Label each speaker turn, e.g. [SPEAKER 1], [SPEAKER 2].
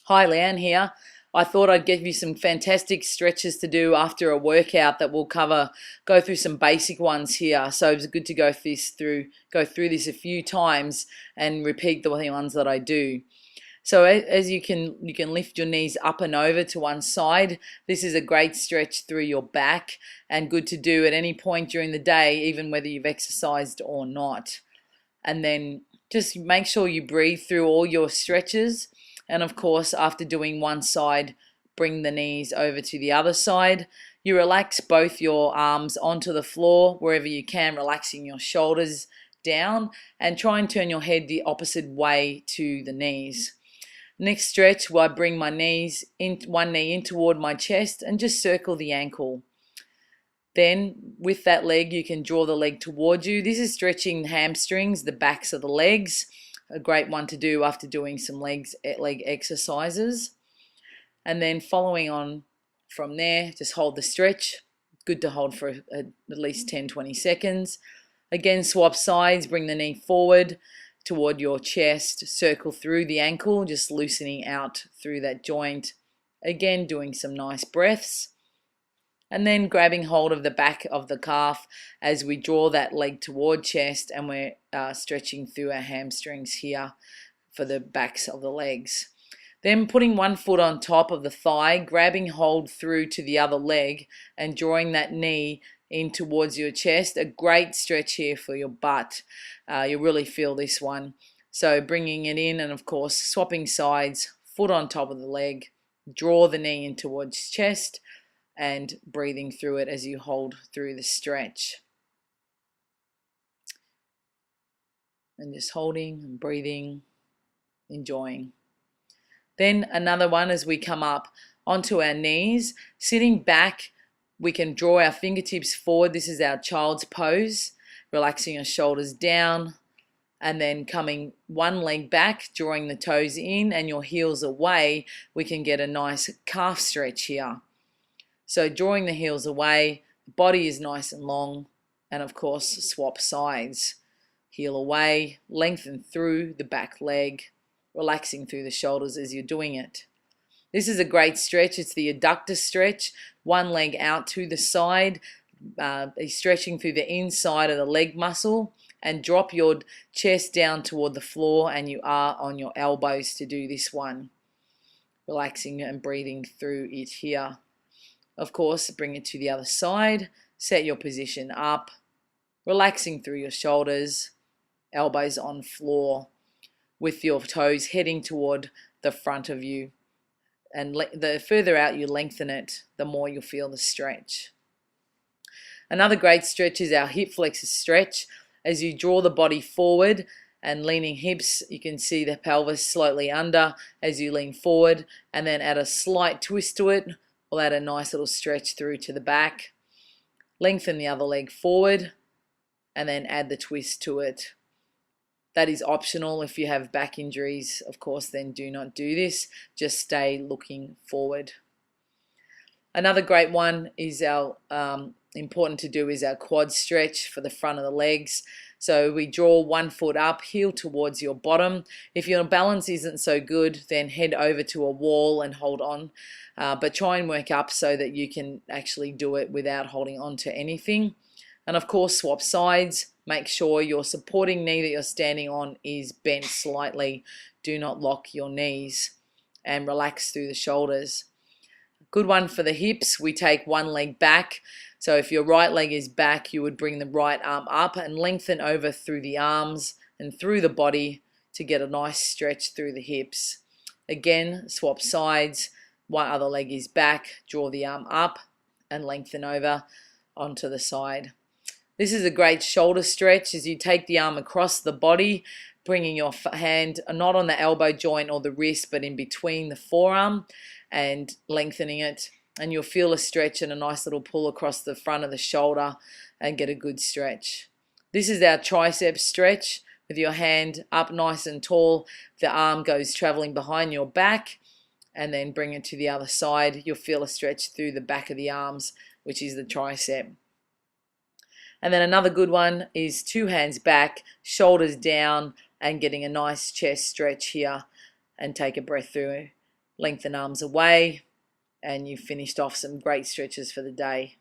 [SPEAKER 1] Hi, Leanne here. I thought I'd give you some fantastic stretches to do after a workout that will go through some basic ones here. So it's good to go through this a few times and repeat the ones that I do. So as you can lift your knees up and over to one side. This is a great stretch through your back and good to do at any point during the day, even whether you've exercised or not. And then just make sure you breathe through all your stretches. And of course, after doing one side, bring the knees over to the other side. You relax both your arms onto the floor wherever you can, relaxing your shoulders down, and try and turn your head the opposite way to the knees. Next stretch, where I bring my knees in, one knee in toward my chest and just circle the ankle. Then with that leg, you can draw the leg towards you. This is stretching the hamstrings, the backs of the legs. A great one to do after doing some leg exercises. And then following on from there, just hold the stretch. Good to hold for at least 10-20 seconds. Again, swap sides, bring the knee forward toward your chest, circle through the ankle, just loosening out through that joint. Again, doing some nice breaths. And then grabbing hold of the back of the calf as we draw that leg toward chest, and we're stretching through our hamstrings here for the backs of the legs. Then putting one foot on top of the thigh, grabbing hold through to the other leg and drawing that knee in towards your chest. A great stretch here for your butt. You'll really feel this one. So bringing it in, and of course swapping sides, foot on top of the leg, draw the knee in towards chest, and breathing through it as you hold through the stretch. And just holding and breathing, enjoying. Then another one as we come up onto our knees, sitting back, we can draw our fingertips forward. This is our child's pose, relaxing our shoulders down, and then coming one leg back, drawing the toes in and your heels away. We can get a nice calf stretch here. So drawing the heels away, the body is nice and long, and of course swap sides. Heel away, lengthen through the back leg, relaxing through the shoulders as you're doing it. This is a great stretch. It's the adductor stretch. One leg out to the side, stretching through the inside of the leg muscle, and drop your chest down toward the floor, and you are on your elbows to do this one. Relaxing and breathing through it here. Of course, bring it to the other side, set your position up, relaxing through your shoulders, elbows on floor, with your toes heading toward the front of you. And the further out you lengthen it, the more you'll feel the stretch. Another great stretch is our hip flexor stretch. As you draw the body forward and leaning hips, you can see the pelvis slowly under as you lean forward, and then add a slight twist to it. We'll add a nice little stretch through to the back. Lengthen the other leg forward and then add the twist to it. That is optional. If you have back injuries, of course, then do not do this. Just stay looking forward. Another great one is our important to do is our quad stretch for the front of the legs. So we draw one foot up, heel towards your bottom. If your balance isn't so good, then head over to a wall and hold on. But try and work up so that you can actually do it without holding on to anything. And of course, swap sides. Make sure your supporting knee that you're standing on is bent slightly. Do not lock your knees, and relax through the shoulders. Good one for the hips. We take one leg back. So if your right leg is back, you would bring the right arm up and lengthen over through the arms and through the body to get a nice stretch through the hips. Again, swap sides. One other leg is back. Draw the arm up and lengthen over onto the side. This is a great shoulder stretch as you take the arm across the body, bringing your hand not on the elbow joint or the wrist, but in between the forearm, and lengthening it. And you'll feel a stretch and a nice little pull across the front of the shoulder and get a good stretch. This is our tricep stretch with your hand up nice and tall. The arm goes traveling behind your back, and then bring it to the other side. You'll feel a stretch through the back of the arms, which is the tricep. And then another good one is two hands back, shoulders down, and getting a nice chest stretch here. And take a breath through lengthen arms away, and you've finished off some great stretches for the day.